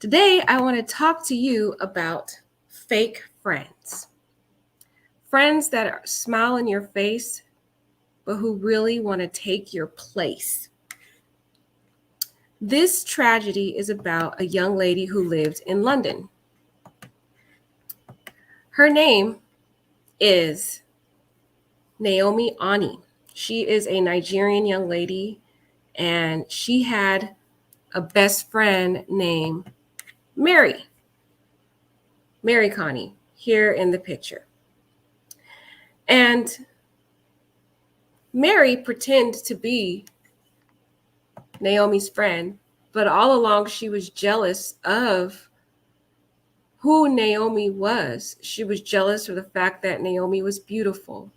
Today, I want to talk to you about fake friends. Friends that smile in your face, but who really want to take your place. This tragedy is about a young lady who lived in London. Her name is Naomi Ani. She is a Nigerian young lady, and she had a best friend named Mary Connie, here in the picture. And Mary pretended to be Naomi's friend, but all along she was jealous of who Naomi was. She was jealous of the fact that Naomi was beautiful.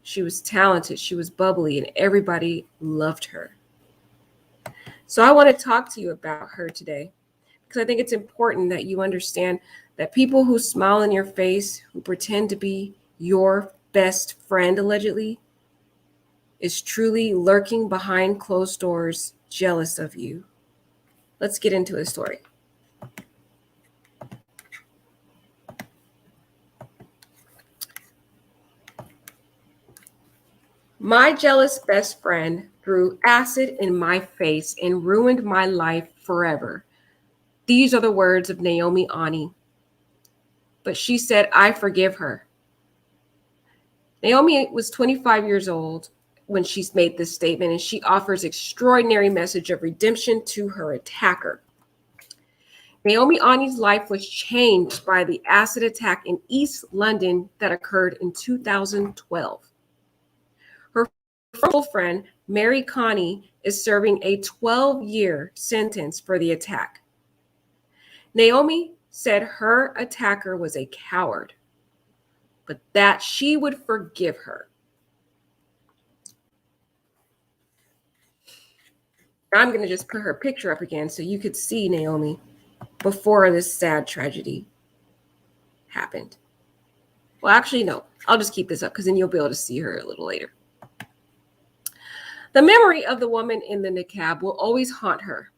She was talented, she was bubbly, and everybody loved her. So I want to talk to you about her today because I think it's important that you understand that people who smile in your face, who pretend to be your best friend allegedly, is truly lurking behind closed doors, jealous of you. Let's get into the story. My jealous best friend threw acid in my face and ruined my life forever. These are the words of Naomi Ani. But she said, I forgive her. Naomi was 25 years old when she made this statement, and she offers extraordinary message of redemption to her attacker. Naomi Ani's life was changed by the acid attack in East London that occurred in 2012. Her friend, Mary Connie, is serving a 12-year sentence for the attack. Naomi said her attacker was a coward, but that she would forgive her. I'm going to just put her picture up again so you could see Naomi before this sad tragedy happened. Well, actually, no, I'll just keep this up because then you'll be able to see her a little later. The memory of the woman in the niqab will always haunt her.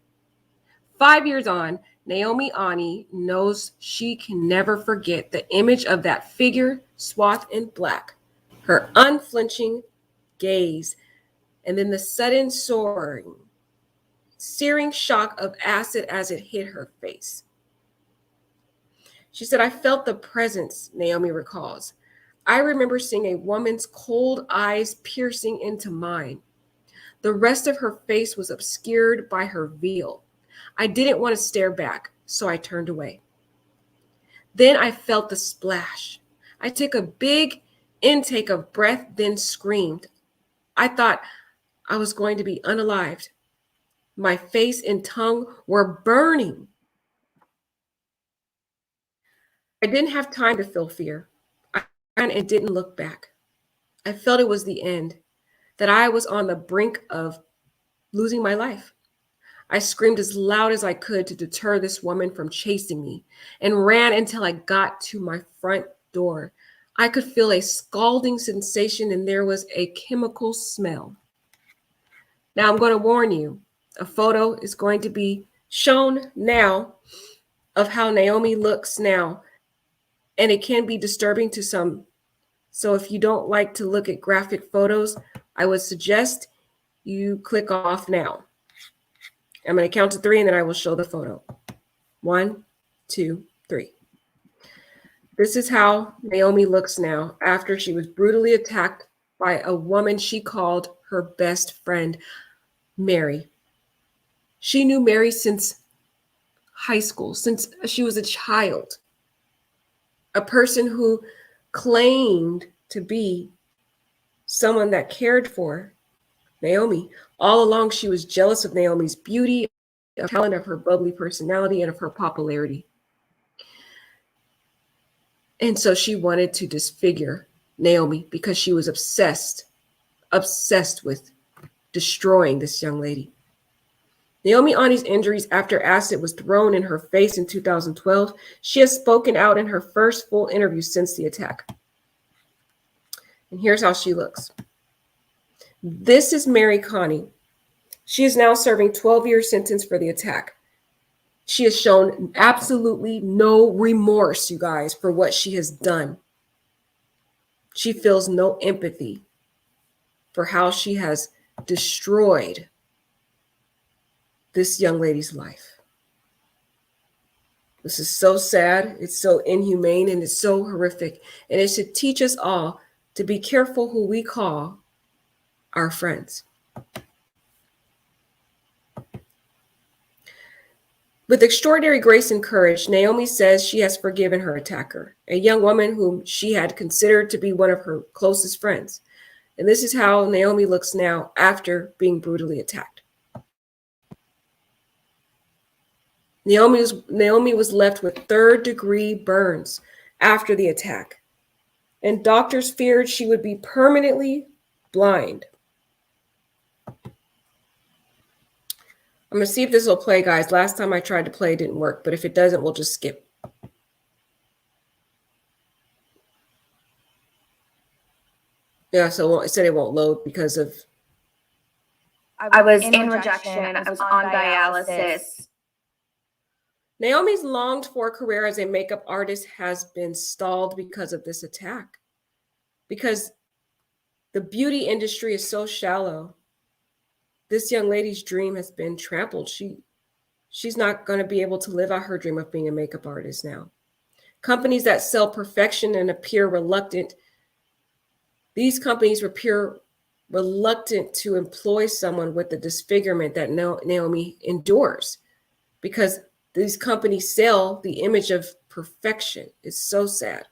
5 years on, Naomi Ani knows she can never forget the image of that figure swathed in black, her unflinching gaze, and then the sudden searing shock of acid as it hit her face. She said, I felt the presence, Naomi recalls. I remember seeing a woman's cold eyes piercing into mine. The rest of her face was obscured by her veil. I didn't want to stare back, so I turned away. Then I felt the splash. I took a big intake of breath, then screamed. I thought I was going to be unalived. My face and tongue were burning. I didn't have time to feel fear. I ran and didn't look back. I felt it was the end, that I was on the brink of losing my life. I screamed as loud as I could to deter this woman from chasing me and ran until I got to my front door. I could feel a scalding sensation and there was a chemical smell. Now I'm going to warn you, a photo is going to be shown now of how Naomi looks now, and it can be disturbing to some. So if you don't like to look at graphic photos, I would suggest you click off now. I'm going to count to 3 and then I will show the photo. 1, 2, 3. This is how Naomi looks now after she was brutally attacked by a woman she called her best friend, Mary. She knew Mary since high school, since she was a child. A person who claimed to be someone that cared for Naomi. All along, she was jealous of Naomi's beauty, of talent, of her bubbly personality, and of her popularity. And so she wanted to disfigure Naomi because she was obsessed with destroying this young lady. Naomi Ani's injuries after acid was thrown in her face in 2012. She has spoken out in her first full interview since the attack. And here's how she looks. This is Mary Connie. She is now serving 12-year sentence for the attack. She has shown absolutely no remorse, you guys, for what she has done. She feels no empathy for how she has destroyed this young lady's life. This is so sad. It's so inhumane and it's so horrific. And it should teach us all to be careful who we call our friends. With extraordinary grace and courage, Naomi says she has forgiven her attacker, a young woman whom she had considered to be one of her closest friends. And this is how Naomi looks now after being brutally attacked. Naomi was left with third-degree burns after the attack, and doctors feared she would be permanently blind. I'm going to see if this will play, guys. Last time I tried to play, it didn't work, but if it doesn't, we'll just skip. Yeah, so it said it won't load because of... I was in rejection. I was on dialysis. Naomi's longed-for career as a makeup artist has been stalled because of this attack. Because the beauty industry is so shallow. This young lady's dream has been trampled. She's not going to be able to live out her dream of being a makeup artist now. Companies that sell perfection and appear reluctant, these companies appear reluctant to employ someone with the disfigurement that Naomi endures, because these companies sell the image of perfection. It's so sad.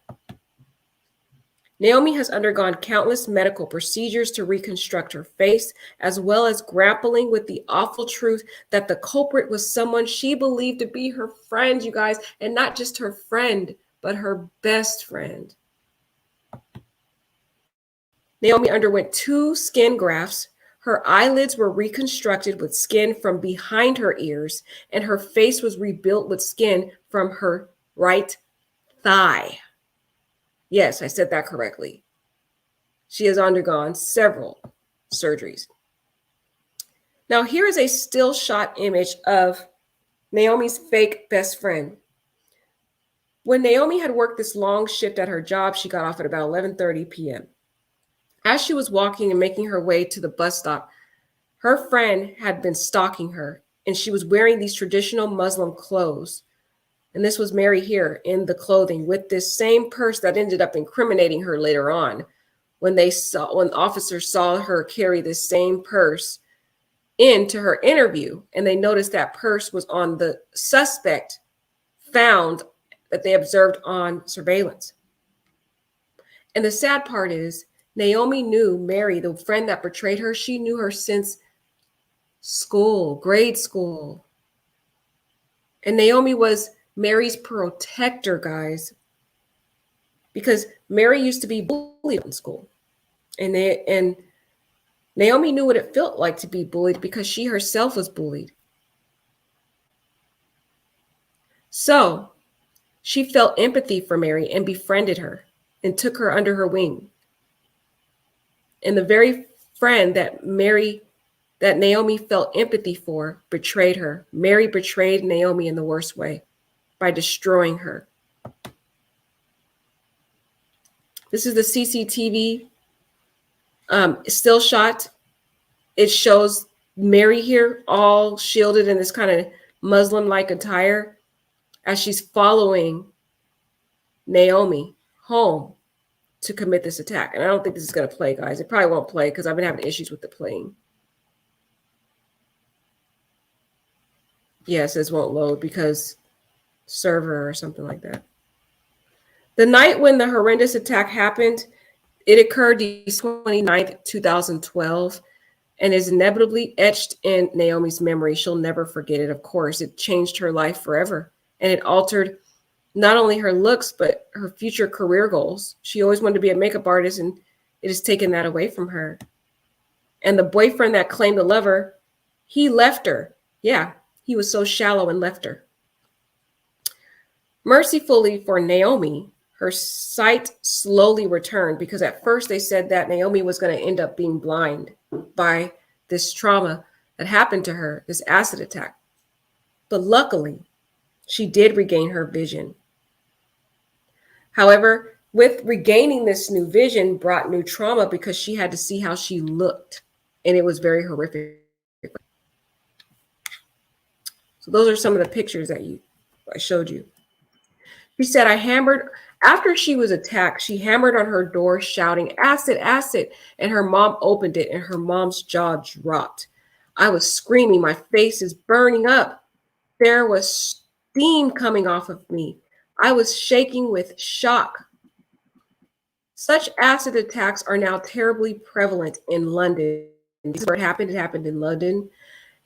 Naomi has undergone countless medical procedures to reconstruct her face, as well as grappling with the awful truth that the culprit was someone she believed to be her friend, you guys, and not just her friend, but her best friend. Naomi underwent 2 skin grafts. Her eyelids were reconstructed with skin from behind her ears, and her face was rebuilt with skin from her right thigh. Yes, I said that correctly. She has undergone several surgeries. Now, here is a still shot image of Naomi's fake best friend. When Naomi had worked this long shift at her job, she got off at about 11:30 p.m. As she was walking and making her way to the bus stop, her friend had been stalking her, and she was wearing these traditional Muslim clothes. And this was Mary here in the clothing with this same purse that ended up incriminating her later on when officers saw her carry this same purse into her interview, and they noticed that purse was on the suspect found that they observed on surveillance. And the sad part is Naomi knew Mary, the friend that betrayed her. She knew her since school, grade school. And Naomi was Mary's protector, guys, because Mary used to be bullied in school. And Naomi knew what it felt like to be bullied because she herself was bullied. So she felt empathy for Mary and befriended her and took her under her wing. And the very friend that Naomi felt empathy for betrayed her. Mary betrayed Naomi in the worst way by destroying her. This is the CCTV still shot. It shows Mary here all shielded in this kind of Muslim-like attire as she's following Naomi home to commit this attack. And I don't think this is going to play, guys. It probably won't play because I've been having issues with the playing. Yes, this won't load because server or something like that. The night when the horrendous attack happened, it occurred December 29th, 2012, and is inevitably etched in Naomi's memory. She'll never forget it, of course. It changed her life forever, and it altered not only her looks, but her future career goals. She always wanted to be a makeup artist, and it has taken that away from her. And the boyfriend that claimed to love her, he left her. Yeah, he was so shallow and left her. Mercifully for Naomi, her sight slowly returned, because at first they said that Naomi was going to end up being blind by this trauma that happened to her, this acid attack. But luckily, She did regain her vision. However, with regaining this new vision brought new trauma because she had to see how she looked. And it was very horrific. So those are some of the pictures that I showed you. She said, after she was attacked, she hammered on her door shouting, acid, acid. And her mom opened it and her mom's jaw dropped. I was screaming. My face is burning up. There was steam coming off of me. I was shaking with shock. Such acid attacks are now terribly prevalent in London. This is where it happened. It happened in London.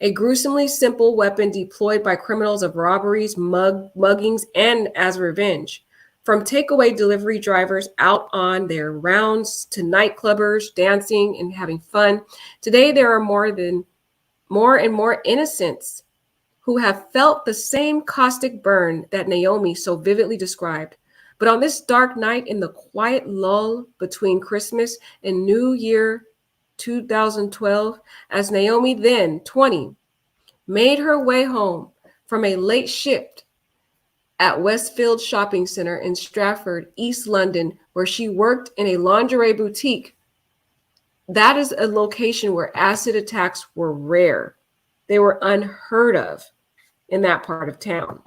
A gruesomely simple weapon deployed by criminals of robberies, muggings, and as revenge. From takeaway delivery drivers out on their rounds to nightclubbers dancing and having fun, today there are more and more innocents who have felt the same caustic burn that Naomi so vividly described. But on this dark night in the quiet lull between Christmas and New Year 2012, as Naomi, then 20, made her way home from a late shift at Westfield Shopping Center in Stratford, East London, where she worked in a lingerie boutique. That is a location where acid attacks were rare. They were unheard of in that part of town.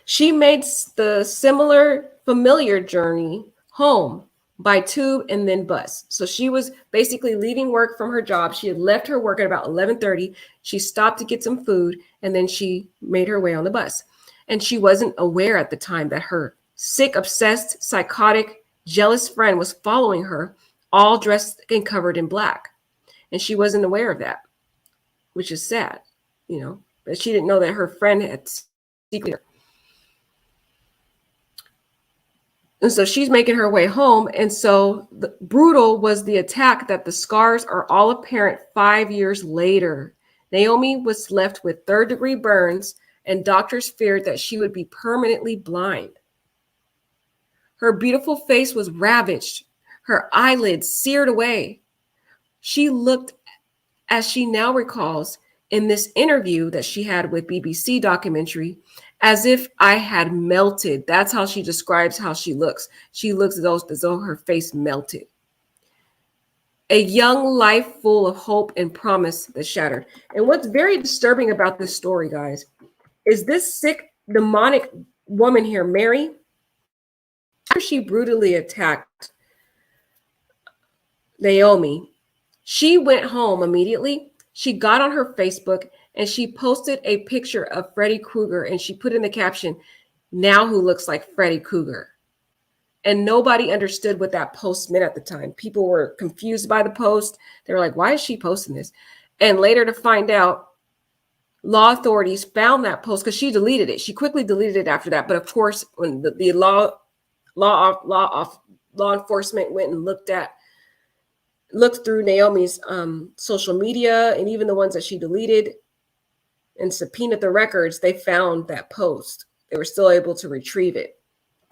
She made the familiar journey home by tube and then bus. So she was basically leaving work from her job. She had left her work at about 11:30. She stopped to get some food and then she made her way on the bus. And she wasn't aware at the time that her sick, obsessed, psychotic, jealous friend was following her, all dressed and covered in black. And she wasn't aware of that, which is sad, but she didn't know that her friend had secretly. And so she's making her way home. And so brutal was the attack that the scars are all apparent 5 years later. Naomi was left with third-degree burns, and doctors feared that she would be permanently blind. Her beautiful face was ravaged, her eyelids seared away. She looked, as she now recalls in this interview that she had with BBC documentary, as if I had melted. That's how she describes how she looks. She looks as though her face melted. A young life full of hope and promise that shattered. And what's very disturbing about this story, guys, is this sick, demonic woman here, Mary, after she brutally attacked Naomi, she went home immediately. She got on her Facebook and she posted a picture of Freddy Krueger and she put in the caption, "Now who looks like Freddy Krueger?" And nobody understood what that post meant at the time. People were confused by the post. They were like, why is she posting this? And later to find out, law authorities found that post because she deleted it. She quickly deleted it after that. But of course, when the law enforcement went and looked through Naomi's social media and even the ones that she deleted and subpoenaed the records, they found that post. They were still able to retrieve it.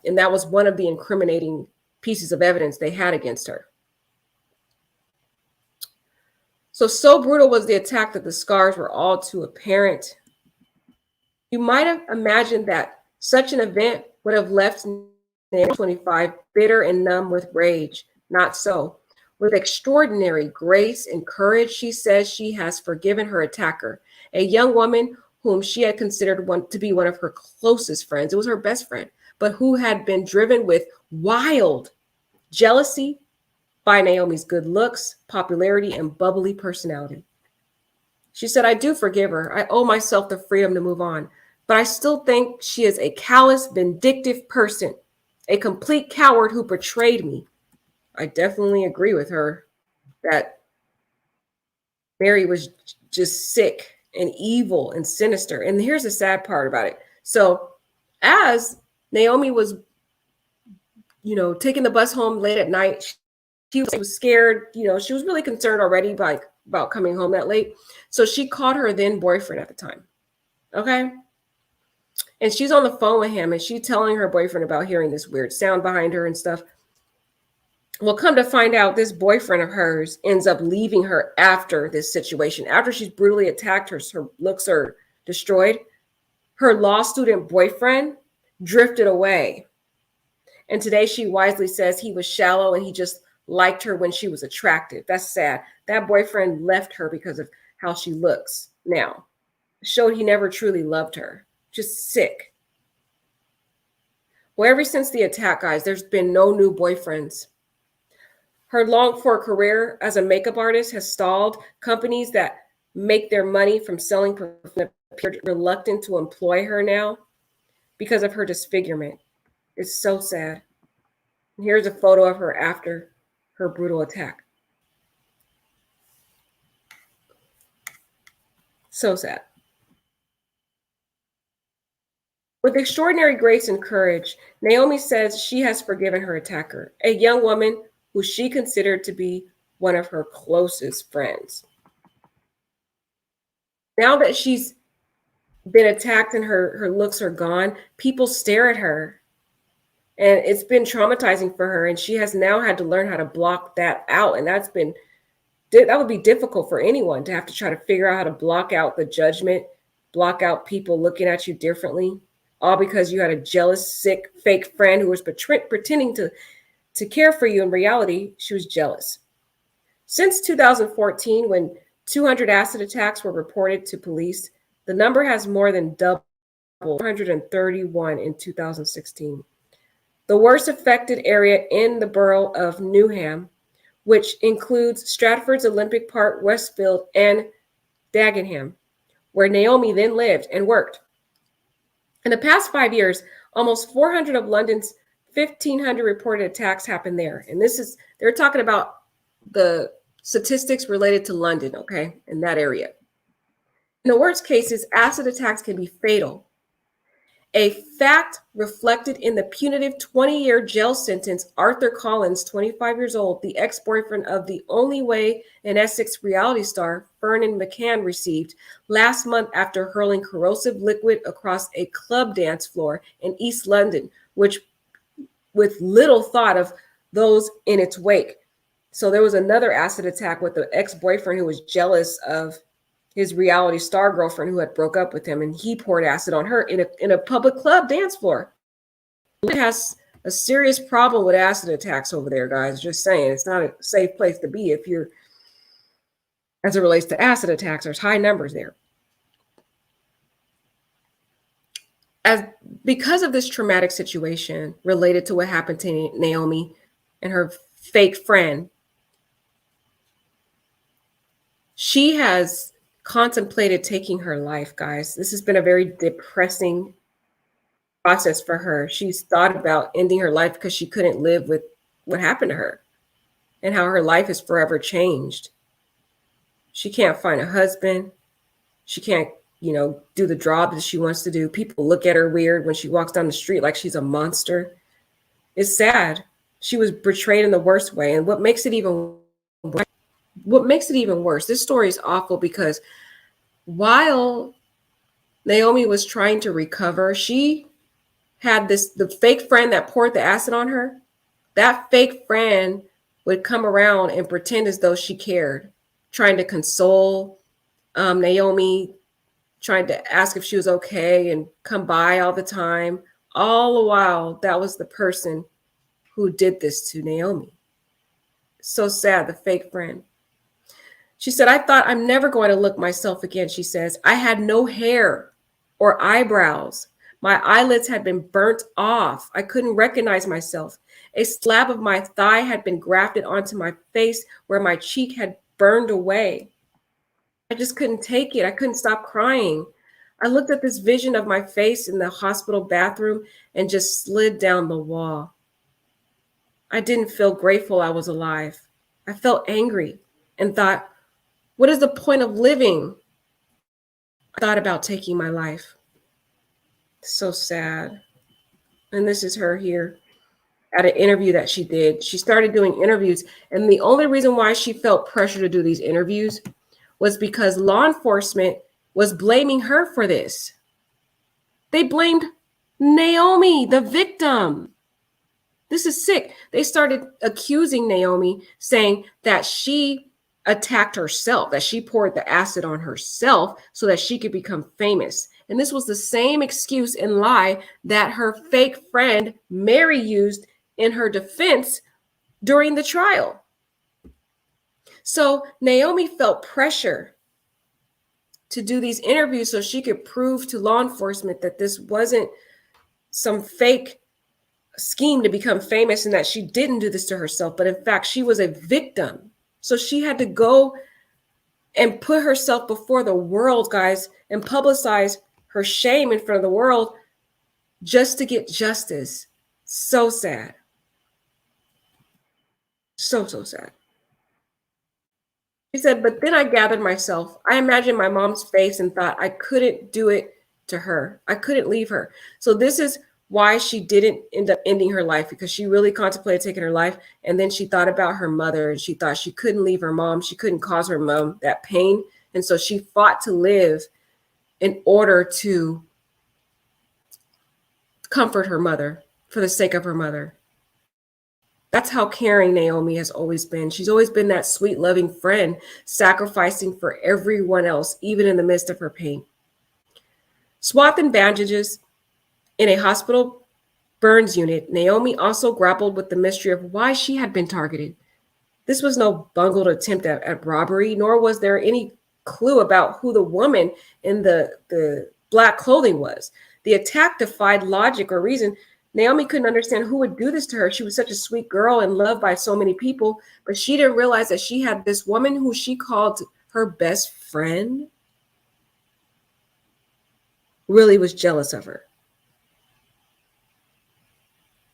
And that was one of the incriminating pieces of evidence they had against her. So brutal was the attack that the scars were all too apparent. You might have imagined that such an event would have left Naomi 25 bitter and numb with rage. Not so. With extraordinary grace and courage, she says she has forgiven her attacker, a young woman whom she had considered to be one of her closest friends. It was her best friend, but who had been driven with wild jealousy by Naomi's good looks, popularity, and bubbly personality. She said, I do forgive her. I owe myself the freedom to move on, but I still think she is a callous, vindictive person, a complete coward who betrayed me. I definitely agree with her that Mary was just sick and evil and sinister. And here's the sad part about it. So as Naomi was, taking the bus home late at night, she was scared. She was really concerned already about coming home that late. So she called her then boyfriend at the time. Okay. And she's on the phone with him and she's telling her boyfriend about hearing this weird sound behind her and stuff. Well, come to find out, this boyfriend of hers ends up leaving her after this situation. After she's brutally attacked, her looks are destroyed. Her law student boyfriend drifted away. And today she wisely says he was shallow and he just liked her when she was attractive. That's sad. That boyfriend left her because of how she looks now. Showed he never truly loved her. Just sick. Well, ever since the attack, guys, there's been no new boyfriends. Her longed for career as a makeup artist has stalled. Companies that make their money from selling perfume appeared reluctant to employ her now because of her disfigurement. It's so sad. Here's a photo of her after her brutal attack. So sad. With extraordinary grace and courage, Naomi says she has forgiven her attacker, a young woman who she considered to be one of her closest friends. Now that she's been attacked and her looks are gone, people stare at her. And it's been traumatizing for her. And she has now had to learn how to block that out. And that would be difficult for anyone to have to try to figure out how to block out the judgment, block out people looking at you differently, all because you had a jealous, sick, fake friend who was pretending to care for you. In reality, she was jealous. Since 2014, when 200 acid attacks were reported to police, the number has more than doubled, 431 in 2016. The worst affected area in the borough of Newham, which includes Stratford's Olympic Park, Westfield, and Dagenham, where Naomi then lived and worked. In the past 5 years, almost 400 of London's 1,500 reported attacks happened there. And they're talking about the statistics related to London, okay, in that area. In the worst cases, acid attacks can be fatal. A fact reflected in the punitive 20-year jail sentence Arthur Collins, 25 years old, the ex-boyfriend of the Only Way in Essex reality star Vernon McCann, received last month after hurling corrosive liquid across a club dance floor in East London, which with little thought of those in its wake. So there was another acid attack with the ex-boyfriend who was jealous of his reality star girlfriend who had broke up with him, and he poured acid on her in a public club dance floor. It has a serious problem with acid attacks over there, guys. Just saying, it's not a safe place to be if you're, as it relates to acid attacks. There's high numbers there. Because of this traumatic situation related to what happened to Naomi and her fake friend, she has contemplated taking her life, guys. This has been a very depressing process for her. She's thought about ending her life because she couldn't live with what happened to her and how her life is forever changed. She can't find a husband. She can't, do the job that she wants to do. People look at her weird when she walks down the street like she's a monster. It's sad. She was betrayed in the worst way. And what makes it even worse, this story is awful because while Naomi was trying to recover, she had the fake friend that poured the acid on her. That fake friend would come around and pretend as though she cared, trying to console Naomi, trying to ask if she was okay and come by all the time. All the while, that was the person who did this to Naomi. So sad, the fake friend. She said, I thought I'm never going to look myself again, she says. I had no hair or eyebrows. My eyelids had been burnt off. I couldn't recognize myself. A slab of my thigh had been grafted onto my face where my cheek had burned away. I just couldn't take it. I couldn't stop crying. I looked at this vision of my face in the hospital bathroom and just slid down the wall. I didn't feel grateful I was alive. I felt angry and thought, what is the point of living? I thought about taking my life. So sad. And this is her here at an interview that she did. She started doing interviews, and the only reason why she felt pressure to do these interviews was because law enforcement was blaming her for this. They blamed Naomi, the victim. This is sick. They started accusing Naomi, saying that she attacked herself, that she poured the acid on herself so that she could become famous. And this was the same excuse and lie that her fake friend Mary used in her defense during the trial. So Naomi felt pressure to do these interviews so she could prove to law enforcement that this wasn't some fake scheme to become famous and that she didn't do this to herself, but in fact, she was a victim. So she had to go and put herself before the world, guys, and publicize her shame in front of the world just to get justice. So sad. So, so sad. She said, but then I gathered myself. I imagined my mom's face and thought I couldn't do it to her. I couldn't leave her. So this is why she didn't end up ending her life, because she really contemplated taking her life. And then she thought about her mother and she thought she couldn't leave her mom. She couldn't cause her mom that pain. And so she fought to live in order to comfort her mother for the sake of her mother. That's how caring Naomi has always been. She's always been that sweet, loving friend, sacrificing for everyone else, even in the midst of her pain. Swathed in bandages in a hospital burns unit, Naomi also grappled with the mystery of why she had been targeted. This was no bungled attempt at robbery, nor was there any clue about who the woman in the black clothing was. The attack defied logic or reason. Naomi couldn't understand who would do this to her. She was such a sweet girl and loved by so many people, but she didn't realize that she had this woman who she called her best friend really was jealous of her.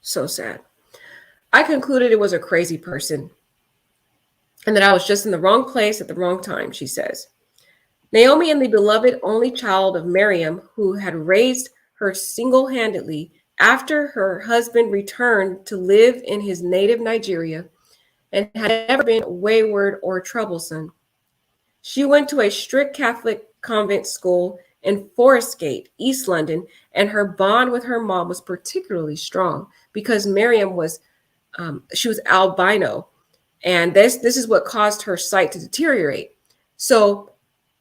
So sad. I concluded it was a crazy person and that I was just in the wrong place at the wrong time, she says. Naomi and the beloved only child of Miriam, who had raised her single-handedly after her husband returned to live in his native Nigeria and had never been wayward or troublesome. She went to a strict Catholic convent school in Forest Gate, East London, and her bond with her mom was particularly strong because Miriam was she was albino, and this is what caused her sight to deteriorate. So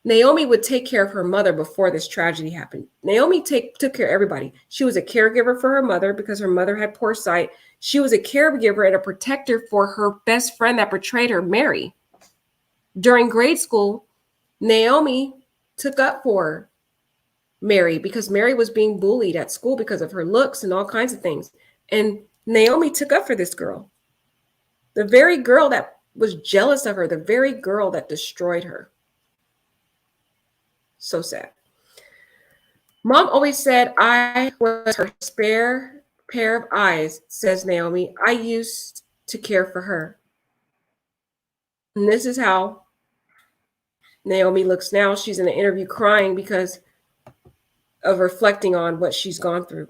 Naomi would take care of her mother before this tragedy happened. Naomi took care of everybody. She was a caregiver for her mother because her mother had poor sight. She was a caregiver and a protector for her best friend that betrayed her, Mary. During grade school, Naomi took up for Mary because Mary was being bullied at school because of her looks and all kinds of things. And Naomi took up for this girl, the very girl that was jealous of her, the very girl that destroyed her. So sad. Mom always said I was her spare pair of eyes, says Naomi. I used to care for her. And this is how Naomi looks now. She's in an interview crying because of reflecting on what she's gone through.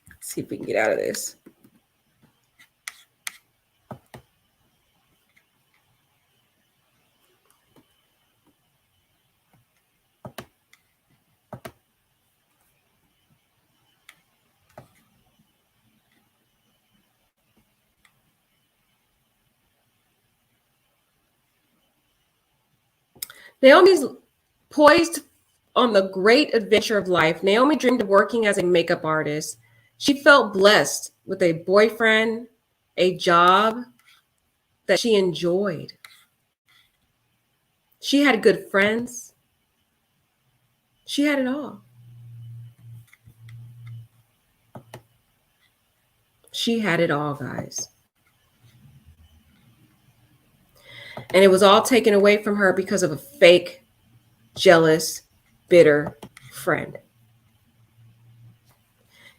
Let's see if we can get out of this. Naomi's poised on the great adventure of life. Naomi dreamed of working as a makeup artist. She felt blessed with a boyfriend, a job that she enjoyed. She had good friends. She had it all. She had it all, guys. And it was all taken away from her because of a fake, jealous, bitter friend.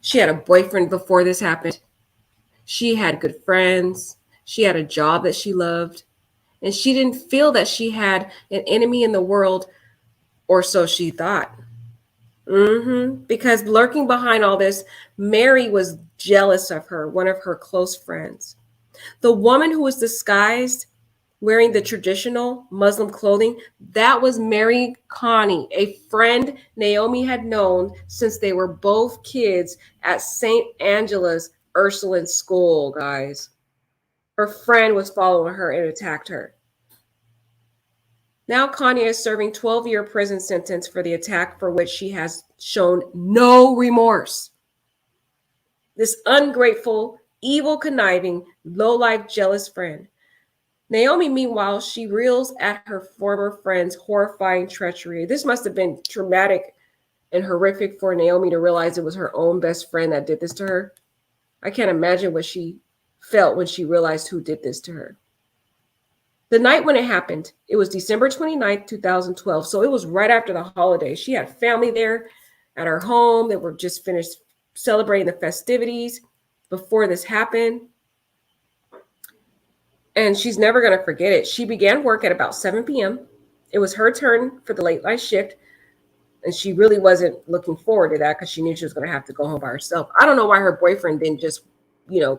She had a boyfriend before this happened. She had good friends. She had a job that she loved. And she didn't feel that she had an enemy in the world, or so she thought. Because lurking behind all this, Mary was jealous of her, one of her close friends. The woman who was disguised wearing the traditional Muslim clothing. That was Mary Connie, a friend Naomi had known since they were both kids at St. Angela's Ursuline School, guys. Her friend was following her and attacked her. Now Connie is serving 12-year prison sentence for the attack, for which she has shown no remorse. This ungrateful, evil, conniving, low-life, jealous friend. Naomi, meanwhile, she reels at her former friend's horrifying treachery. This must have been traumatic and horrific for Naomi to realize it was her own best friend that did this to her. I can't imagine what she felt when she realized who did this to her. The night when it happened, it was December 29th, 2012. So it was right after the holidays. She had family there at her home that were just finished celebrating the festivities before this happened. And she's never going to forget it. She began work at about 7 p.m. It was her turn for the late night shift. And she really wasn't looking forward to that because she knew she was going to have to go home by herself. I don't know why her boyfriend didn't just,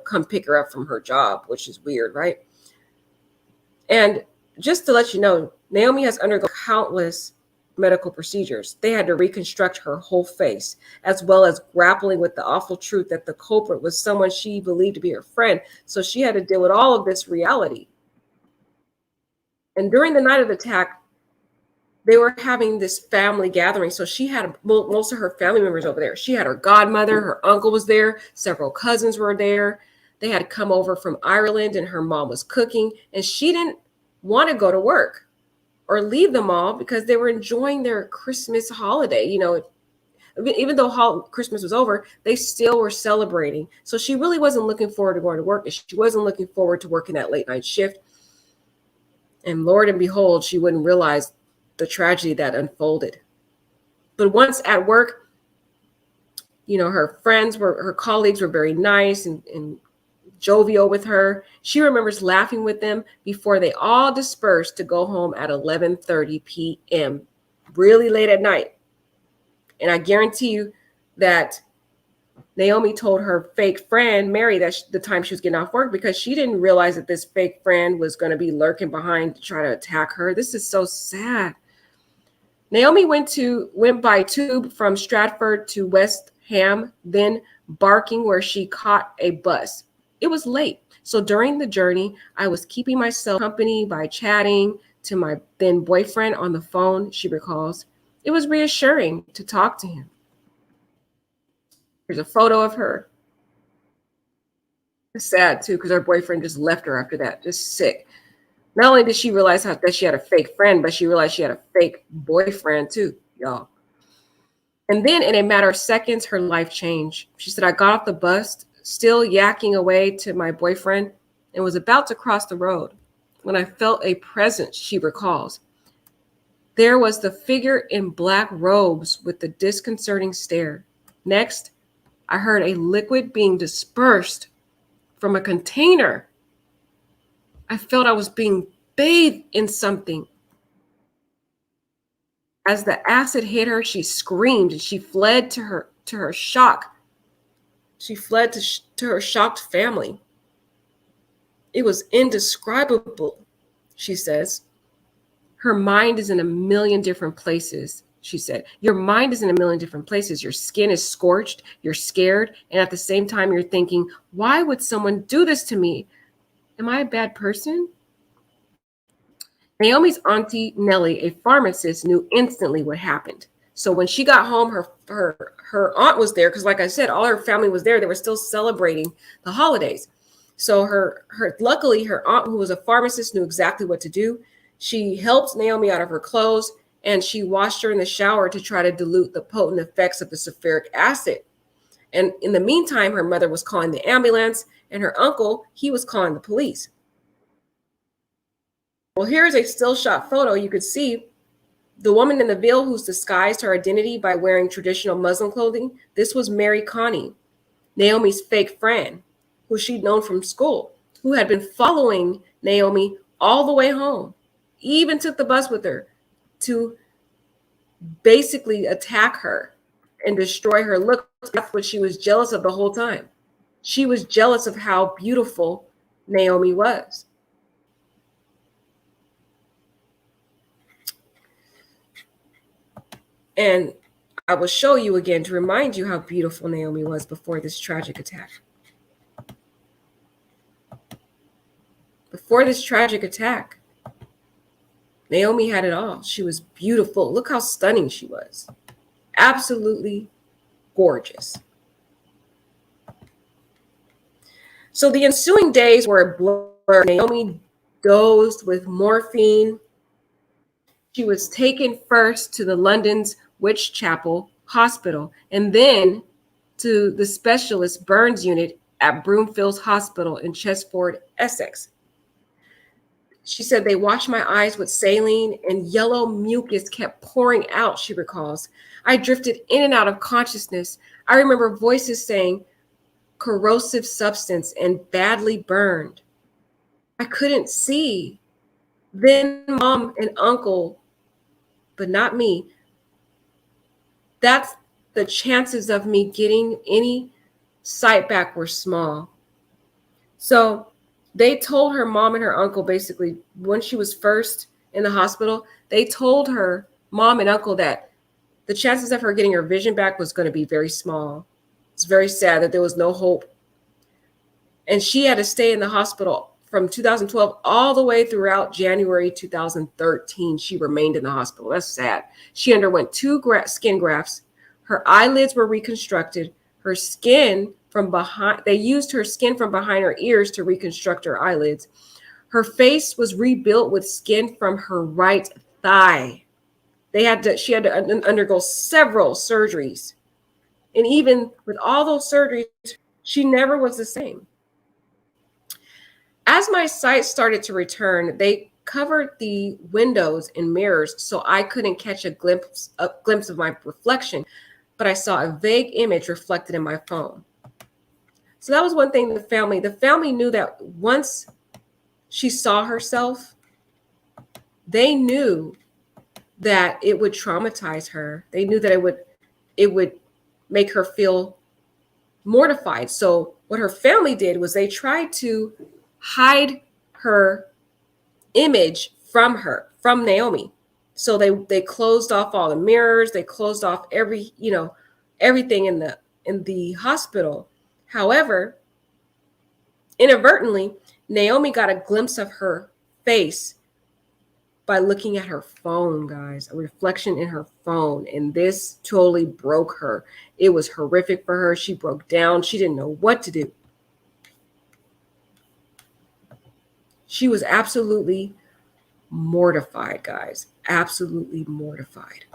come pick her up from her job, which is weird, right? And just to let you know, Naomi has undergone countless medical procedures. They had to reconstruct her whole face, as well as grappling with the awful truth that the culprit was someone she believed to be her friend. So she had to deal with all of this reality. And during the night of the attack, they were having this family gathering. So she had most of her family members over there. She had her godmother, her uncle was there, several cousins were there. They had come over from Ireland and her mom was cooking, and she didn't want to go to work or leave them all because they were enjoying their Christmas holiday. Even though Christmas was over, they still were celebrating. So she really wasn't looking forward to going to work. She wasn't looking forward to working that late night shift. And Lord and behold, she wouldn't realize the tragedy that unfolded. But once at work, her colleagues were very nice and jovial with her. She remembers laughing with them before they all dispersed to go home at 11:30 p.m., really late at night. And I guarantee you that Naomi told her fake friend, Mary, that the time she was getting off work, because she didn't realize that this fake friend was going to be lurking behind to try to attack her. This is so sad. Naomi went by tube from Stratford to West Ham, then Barking, where she caught a bus. It was late. So during the journey, I was keeping myself company by chatting to my then boyfriend on the phone, she recalls. It was reassuring to talk to him. There's a photo of her. It's sad too, because her boyfriend just left her after that, just sick. Not only did she realize that she had a fake friend, but she realized she had a fake boyfriend too, y'all. And then in a matter of seconds, her life changed. She said, I got off the bus, still yakking away to my boyfriend, and was about to cross the road when I felt a presence, she recalls. There was the figure in black robes with the disconcerting stare. Next, I heard a liquid being dispersed from a container. I felt I was being bathed in something. As the acid hit her, she screamed and she fled to her shock. She fled to her shocked family. It was indescribable, she says. Her mind is in a million different places, she said. Your mind is in a million different places. Your skin is scorched, you're scared, and at the same time you're thinking, why would someone do this to me? Am I a bad person? Naomi's auntie Nellie, a pharmacist, knew instantly what happened. So when she got home, her aunt was there because, like I said, all her family was there. They were still celebrating the holidays. So luckily, her aunt, who was a pharmacist, knew exactly what to do. She helped Naomi out of her clothes, and she washed her in the shower to try to dilute the potent effects of the sulfuric acid. And in the meantime, her mother was calling the ambulance, and her uncle, he was calling the police. Well, here's a still shot photo. You could see the woman in the veil who's disguised her identity by wearing traditional Muslim clothing. This was Mary Connie, Naomi's fake friend, who she'd known from school, who had been following Naomi all the way home, even took the bus with her to basically attack her and destroy her looks. That's what she was jealous of the whole time. She was jealous of how beautiful Naomi was. And I will show you again to remind you how beautiful Naomi was before this tragic attack. Before this tragic attack, Naomi had it all. She was beautiful. Look how stunning she was. Absolutely gorgeous. So the ensuing days were a blur. Naomi dosed with morphine. She was taken first to the London's Whitechapel Hospital and then to the specialist burns unit at Broomfields Hospital in Chesford, Essex. She said they washed my eyes with saline and yellow mucus kept pouring out, she recalls. I drifted in and out of consciousness. I remember voices saying corrosive substance and badly burned. I couldn't see. Then mom and uncle, but not me. That's the chances of me getting any sight back were small. So they told her mom and her uncle basically when she was first in the hospital, they told her mom and uncle that the chances of her getting her vision back was going to be very small. It's very sad that there was no hope. And she had to stay in the hospital from 2012 all the way throughout January 2013. She remained in the hospital. That's sad. She underwent 2 skin grafts. Her eyelids were reconstructed. Her skin from behind, they used her skin from behind her ears to reconstruct her eyelids. Her face was rebuilt with skin from her right thigh. She had to undergo several surgeries. And even with all those surgeries, she never was the same. As my sight started to return, they covered the windows and mirrors so I couldn't catch a glimpse of my reflection, but I saw a vague image reflected in my phone. So that was one thing the family knew that once she saw herself, they knew that it would traumatize her. They knew that it would make her feel mortified. So what her family did was they tried to hide her image from Naomi. So they closed off all the mirrors, they closed off everything in the hospital. However, inadvertently, Naomi got a glimpse of her face by looking at her phone, guys, a reflection in her phone. And this totally broke her. It was horrific for her. She broke down. She didn't know what to do. She was absolutely mortified, guys. Absolutely mortified.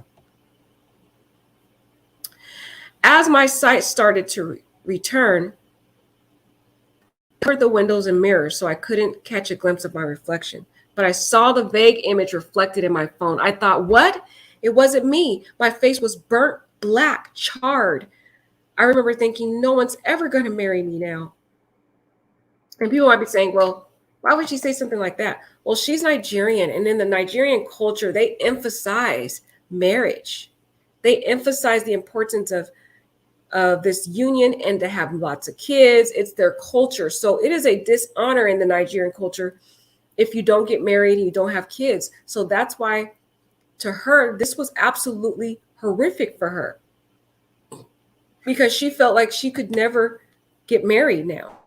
As my sight started to return, I covered the windows and mirrors so I couldn't catch a glimpse of my reflection. But I saw the vague image reflected in my phone. I thought, what? It wasn't me. My face was burnt black, charred. I remember thinking, no one's ever going to marry me now. And people might be saying, well, why would she say something like that? Well, she's Nigerian. And in the Nigerian culture, they emphasize marriage. They emphasize the importance of this union and to have lots of kids. It's their culture. So it is a dishonor in the Nigerian culture if you don't get married and you don't have kids. So that's why to her, this was absolutely horrific for her because she felt like she could never get married now.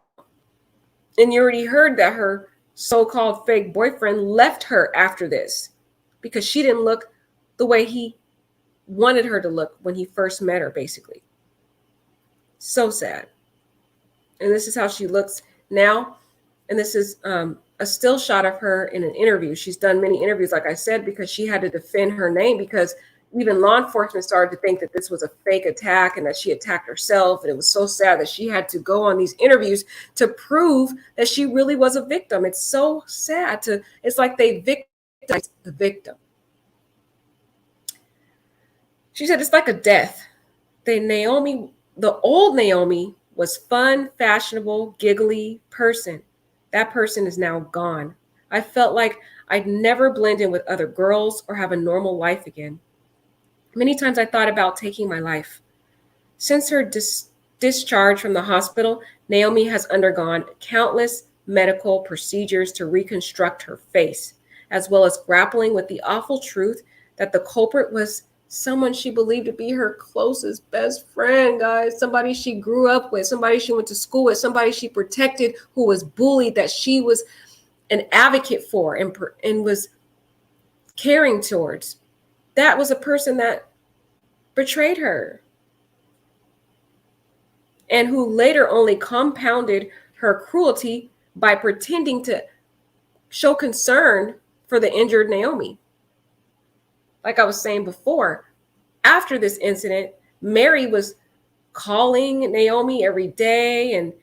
And you already heard that her so-called fake boyfriend left her after this because she didn't look the way he wanted her to look when he first met her, basically. So sad. And this is how she looks now. And this is a still shot of her in an interview. She's done many interviews, like I said, because she had to defend her name because even law enforcement started to think that this was a fake attack and that she attacked herself. And it was so sad that she had to go on these interviews to prove that she really was a victim. It's so sad it's like they victimized the victim. She said it's like a death. The old Naomi was fun, fashionable, giggly person. That person is now gone. I felt like I'd never blend in with other girls or have a normal life again. Many times I thought about taking my life. Since her discharge from the hospital, Naomi has undergone countless medical procedures to reconstruct her face, as well as grappling with the awful truth that the culprit was Someone she believed to be her closest best friend, guys. Somebody she grew up with, somebody she went to school with, somebody she protected, who was bullied, that she was an advocate for and was caring towards. That was a person that betrayed her and who later only compounded her cruelty by pretending to show concern for the injured Naomi. Like I was saying before, after this incident, Mary was calling Naomi every day and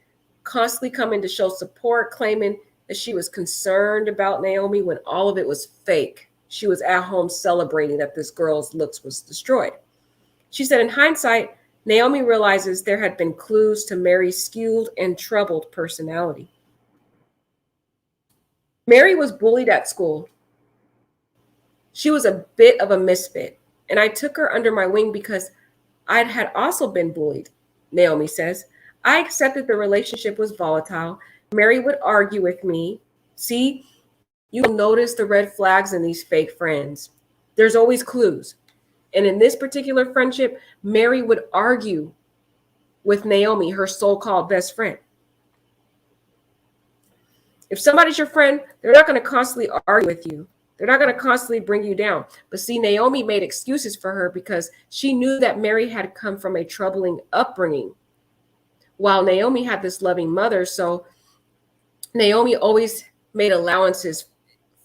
constantly coming to show support, claiming that she was concerned about Naomi when all of it was fake. She was at home celebrating that this girl's looks was destroyed. She said, in hindsight, Naomi realizes there had been clues to Mary's skewed and troubled personality. Mary was bullied at school. She was a bit of a misfit, and I took her under my wing because I had also been bullied, Naomi says. I accepted the relationship was volatile. Mary would argue with me. See, you will notice the red flags in these fake friends. There's always clues. And in this particular friendship, Mary would argue with Naomi, her so-called best friend. If somebody's your friend, they're not going to constantly argue with you. They're not going to constantly bring you down. But see, Naomi made excuses for her because she knew that Mary had come from a troubling upbringing, while Naomi had this loving mother. So Naomi always made allowances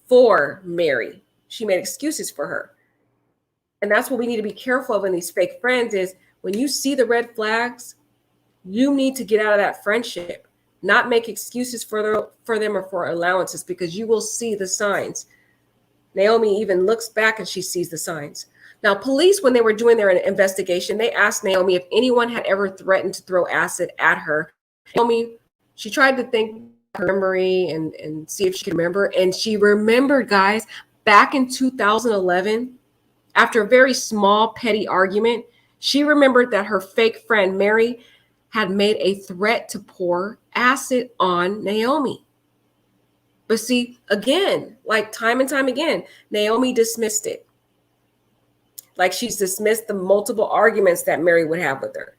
for Mary. She made excuses for her. And that's what we need to be careful of in these fake friends is when you see the red flags, you need to get out of that friendship, not make excuses for them or for allowances, because you will see the signs. Naomi even looks back and she sees the signs. Now, police, when they were doing their investigation, they asked Naomi if anyone had ever threatened to throw acid at her. Naomi, she tried to think her memory and see if she could remember. And she remembered, guys, back in 2011, after a very small, petty argument, she remembered that her fake friend, Mary, had made a threat to pour acid on Naomi. But see, again, like time and time again, Naomi dismissed it. Like she's dismissed the multiple arguments that Mary would have with her.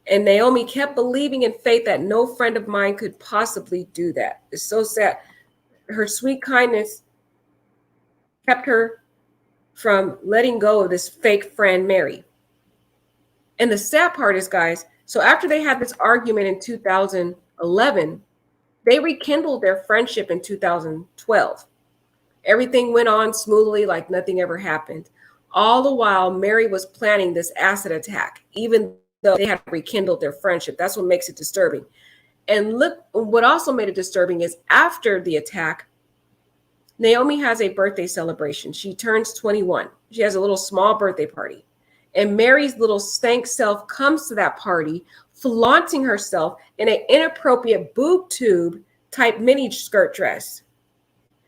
And Naomi kept believing in faith that no friend of mine could possibly do that. It's so sad. Her sweet kindness kept her from letting go of this fake friend, Mary. And the sad part is, guys, so after they had this argument in 2011, they rekindled their friendship in 2012. Everything went on smoothly like nothing ever happened. All the while, Mary was planning this acid attack, even though they had rekindled their friendship. That's what makes it disturbing. And look, what also made it disturbing is after the attack, Naomi has a birthday celebration. She turns 21. She has a little small birthday party. And Mary's little stank self comes to that party, flaunting herself in an inappropriate boob tube type mini skirt dress,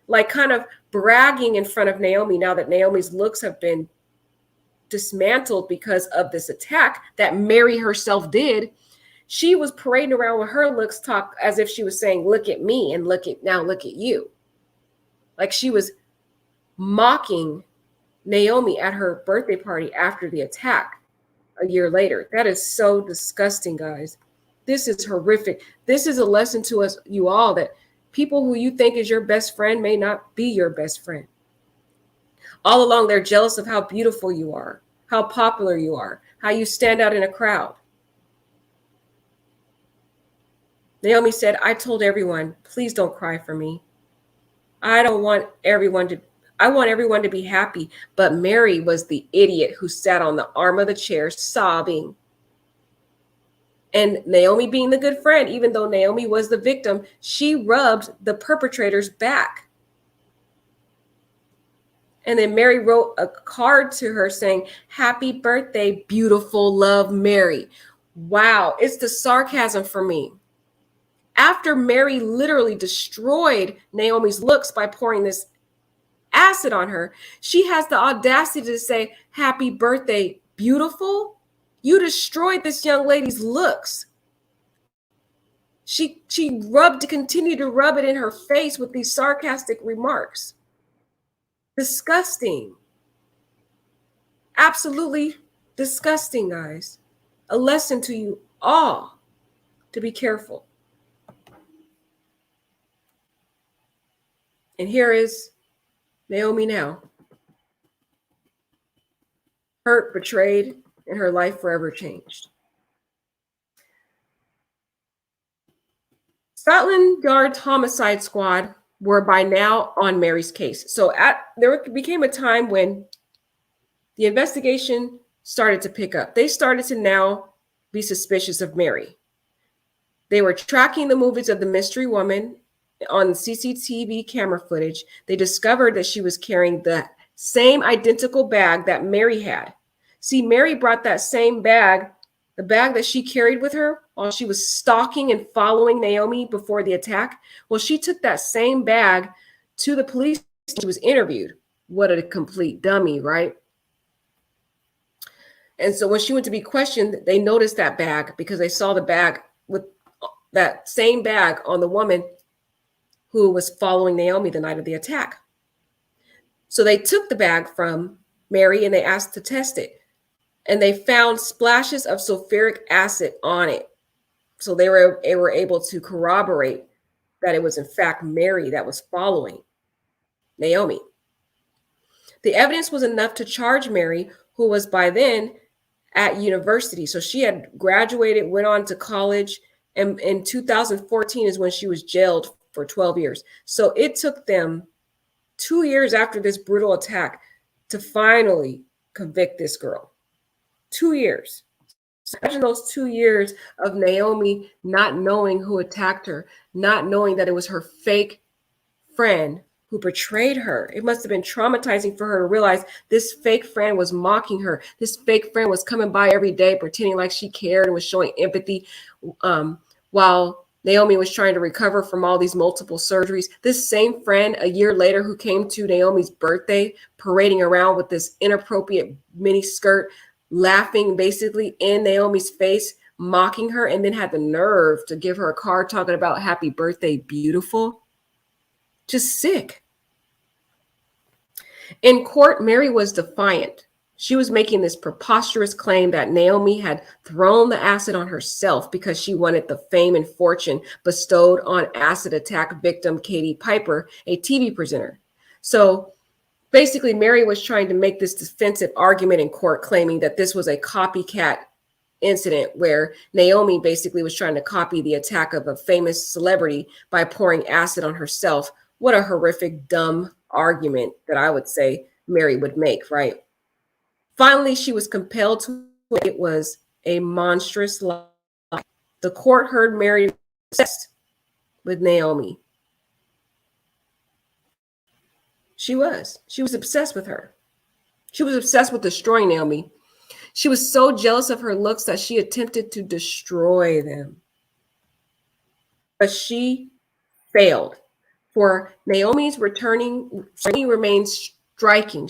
like kind of bragging in front of Naomi now that Naomi's looks have been dismantled because of this attack that Mary herself did. She was parading around with her looks, talk as if she was saying, look at me and look at you. Like she was mocking Naomi at her birthday party after the attack a year later. That is so disgusting, guys. This is horrific. This is a lesson to us, you all, that people who you think is your best friend may not be your best friend. All along, they're jealous of how beautiful you are, how popular you are, how you stand out in a crowd. Naomi said, I told everyone, please don't cry for me. I want everyone to be happy. But Mary was the idiot who sat on the arm of the chair sobbing. And Naomi, being the good friend, even though Naomi was the victim, she rubbed the perpetrator's back. And then Mary wrote a card to her saying, happy birthday, beautiful, love, Mary. Wow, it's the sarcasm for me. After Mary literally destroyed Naomi's looks by pouring this acid on her, she has the audacity to say, happy birthday, beautiful. You destroyed this young lady's looks. She continued to rub it in her face with these sarcastic remarks. Disgusting. Absolutely disgusting, guys. A lesson to you all to be careful. And here is Naomi now, hurt, betrayed, and her life forever changed. Scotland Yard's homicide squad were by now on Mary's case. So there became a time when the investigation started to pick up. They started to now be suspicious of Mary. They were tracking the movements of the mystery woman on CCTV camera footage. They discovered that she was carrying the same identical bag that Mary had. See, Mary brought that same bag, the bag that she carried with her while she was stalking and following Naomi before the attack. Well, she took that same bag to the police. She was interviewed. What a complete dummy, right? And so when she went to be questioned, they noticed that bag because they saw the bag with that same bag on the woman who was following Naomi the night of the attack. So they took the bag from Mary and they asked to test it. And they found splashes of sulfuric acid on it. So they were able to corroborate that it was in fact Mary that was following Naomi. The evidence was enough to charge Mary, who was by then at university. So she had graduated, went on to college, and in 2014 is when she was jailed for 12 years. So it took them 2 years after this brutal attack to finally convict this girl. 2 years. So imagine those 2 years of Naomi not knowing who attacked her, not knowing that it was her fake friend who betrayed her. It must have been traumatizing for her to realize this fake friend was mocking her. This fake friend was coming by every day, pretending like she cared and was showing empathy, while Naomi was trying to recover from all these multiple surgeries. This same friend, a year later, who came to Naomi's birthday, parading around with this inappropriate mini skirt, laughing basically in Naomi's face, mocking her, and then had the nerve to give her a card talking about happy birthday, beautiful. Just sick. In court, Mary was defiant. She was making this preposterous claim that Naomi had thrown the acid on herself because she wanted the fame and fortune bestowed on acid attack victim Katie Piper, a TV presenter. So basically, Mary was trying to make this defensive argument in court, claiming that this was a copycat incident where Naomi basically was trying to copy the attack of a famous celebrity by pouring acid on herself. What a horrific, dumb argument that I would say Mary would make, right? Finally, she was compelled to admit it was a monstrous lie. The court heard Mary obsessed with Naomi. She was obsessed with her. She was obsessed with destroying Naomi. She was so jealous of her looks that she attempted to destroy them. But she failed. For Naomi's returning remains striking.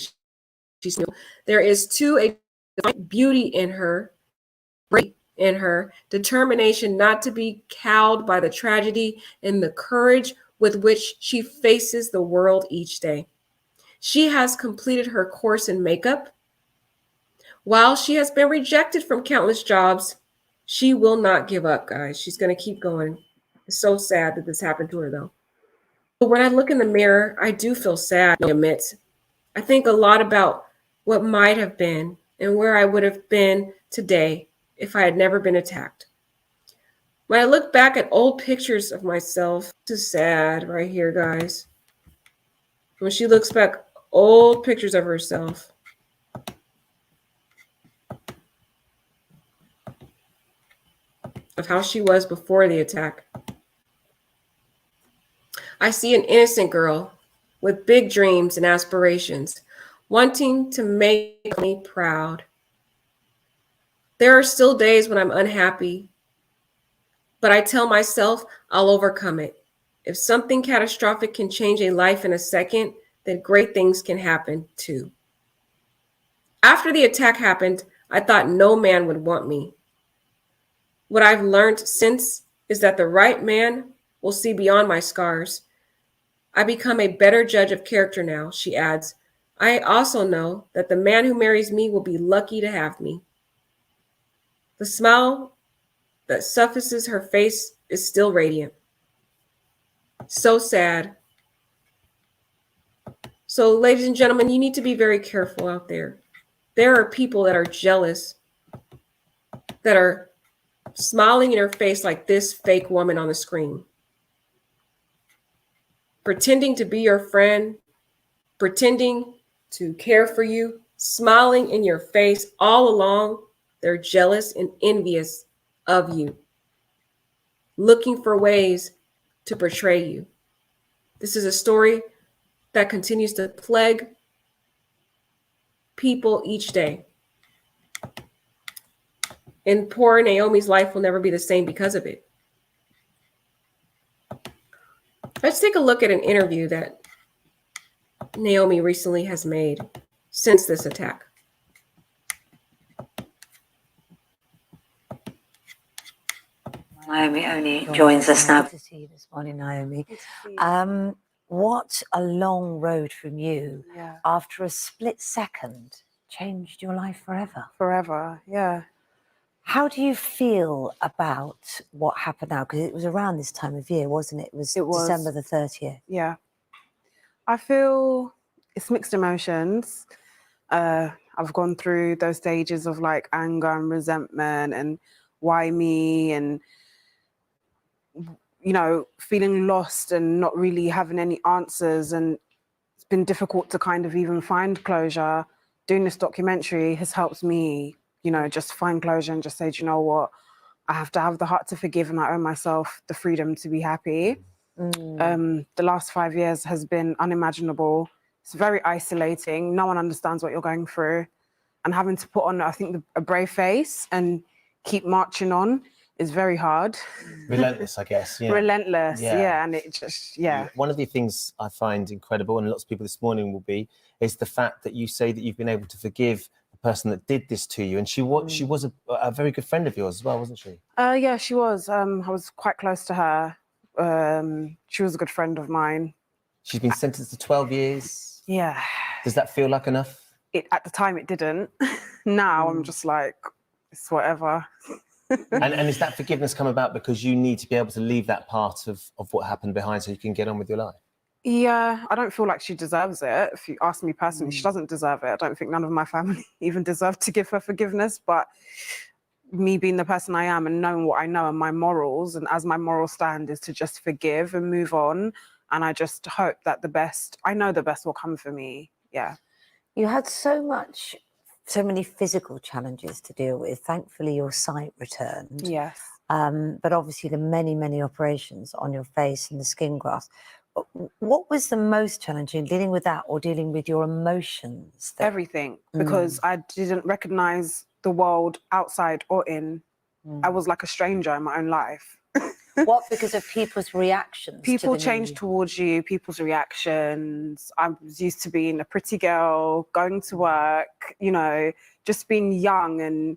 There is too a beauty in her, determination not to be cowed by the tragedy, and the courage with which she faces the world each day. She has completed her course in makeup. While she has been rejected from countless jobs, she will not give up, guys. She's going to keep going. It's so sad that this happened to her, though. But when I look in the mirror, I do feel sad, I admit. I think a lot about what might have been and where I would have been today if I had never been attacked. When I look back at old pictures of myself, this is sad right here, guys. When she looks back, old pictures of herself. Of how she was before the attack. I see an innocent girl with big dreams and aspirations, wanting to make me proud. There are still days when I'm unhappy, but I tell myself I'll overcome it. If something catastrophic can change a life in a second, then great things can happen too. After the attack happened, I thought no man would want me. What I've learned since is that the right man will see beyond my scars. I become a better judge of character now, she adds. I also know that the man who marries me will be lucky to have me. The smile that suffices her face is still radiant. So sad. So, ladies and gentlemen, you need to be very careful out there. There are people that are jealous, that are smiling in your face like this fake woman on the screen, pretending to be your friend, pretending to care for you, smiling in your face all along. They're jealous and envious of you, looking for ways to betray you. This is a story that continues to plague people each day. And poor Naomi's life will never be the same because of it. Let's take a look at an interview that Naomi recently has made since this attack. Naomi Ani joins us now. Good to see you this morning, Naomi. What a long road from you, after a split second, changed your life forever. Forever, yeah. How do you feel about what happened now? Because it was around this time of year, wasn't it? It was December the 30th. Yeah. I feel it's mixed emotions. I've gone through those stages of like anger and resentment and why me, and you know, feeling lost and not really having any answers, and it's been difficult to kind of even find closure. Doing this documentary has helped me, you know, just find closure and just say, do you know what, I have to have the heart to forgive, and I owe myself the freedom to be happy. The last 5 years has been unimaginable. It's very isolating. No one understands what you're going through, and having to put on, I think, a brave face and keep marching on is very hard. Relentless, I guess. Yeah. Relentless, yeah. And it just, One of the things I find incredible, and lots of people this morning will be, is the fact that you say that you've been able to forgive the person that did this to you. And she was a very good friend of yours as well, wasn't she? Yeah, she was. I was quite close to her. She was a good friend of mine. She's been sentenced to 12 years. Yeah. Does that feel like enough? At the time, it didn't. Now I'm just like, it's whatever. And is that forgiveness come about because you need to be able to leave that part of what happened behind so you can get on with your life? Yeah, I don't feel like she deserves it. If you ask me personally, she doesn't deserve it. I don't think none of my family even deserve to give her forgiveness. But me being the person I am and knowing what I know and my morals, and as my moral stand is to just forgive and move on. And I just hope that I know the best will come for me. Yeah. You had so many physical challenges to deal with. Thankfully, your sight returned. Yes. But obviously the many operations on your face and the skin grafts. What was the most challenging, dealing with that or dealing with your emotions? Everything, because I didn't recognize the world outside or in. I was like a stranger in my own life. What? Because of people's reactions? People change towards you, people's reactions. I was used to being a pretty girl, going to work, you know, just being young, and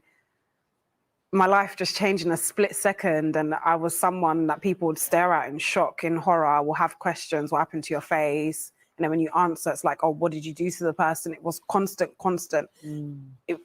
my life just changed in a split second. And I was someone that people would stare at in shock, in horror, will have questions, what happened to your face? And then when you answer, it's like, oh, what did you do to the person? It was constant. It,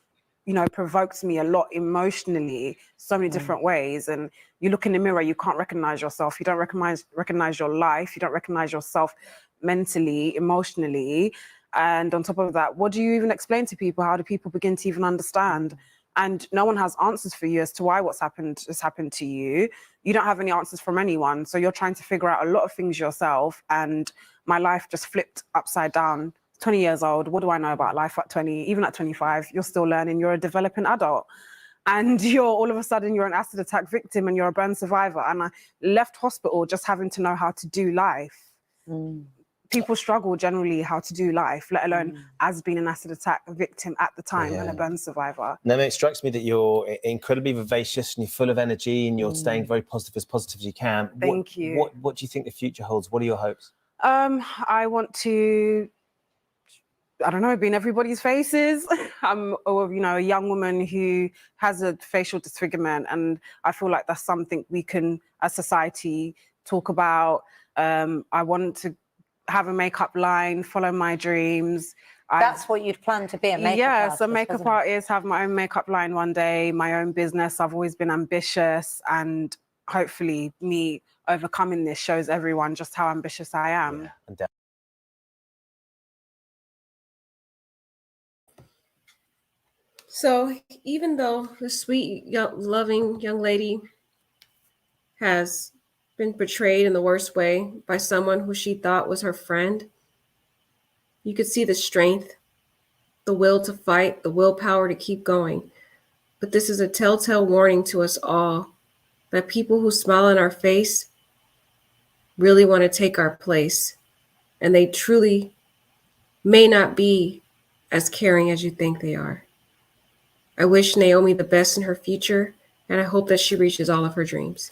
you know, provoked me a lot emotionally, so many different ways. And you look in the mirror, you can't recognize yourself. You don't recognize your life. You don't recognize yourself mentally, emotionally. And on top of that, what do you even explain to people? How do people begin to even understand? And no one has answers for you as to why has happened to you. You don't have any answers from anyone. So you're trying to figure out a lot of things yourself. And my life just flipped upside down. 20 years old, what do I know about life at 20? Even at 25, you're still learning, you're a developing adult. And you're all of a sudden, you're an acid attack victim and you're a burn survivor. And I left hospital just having to know how to do life. People struggle generally how to do life, let alone as being an acid attack victim at the time and a burn survivor. No, it strikes me that you're incredibly vivacious and you're full of energy and you're staying very positive as you can. Thank you. What do you think the future holds? What are your hopes? I want to, I don't know, be in everybody's faces. I'm, you know, a young woman who has a facial disfigurement, and I feel like that's something we can, as society, talk about. I want to have a makeup line, follow my dreams. That's what you'd planned to be, a makeup Yes, artist, a makeup wasn't it? artist, have my own makeup line one day, my own business. I've always been ambitious, and hopefully me overcoming this shows everyone just how ambitious I am. Yeah, and So even though the sweet, loving young lady has been betrayed in the worst way by someone who she thought was her friend, you could see the strength, the will to fight, the willpower to keep going. But this is a telltale warning to us all that people who smile in our face really want to take our place, and they truly may not be as caring as you think they are. I wish Naomi the best in her future, and I hope that she reaches all of her dreams.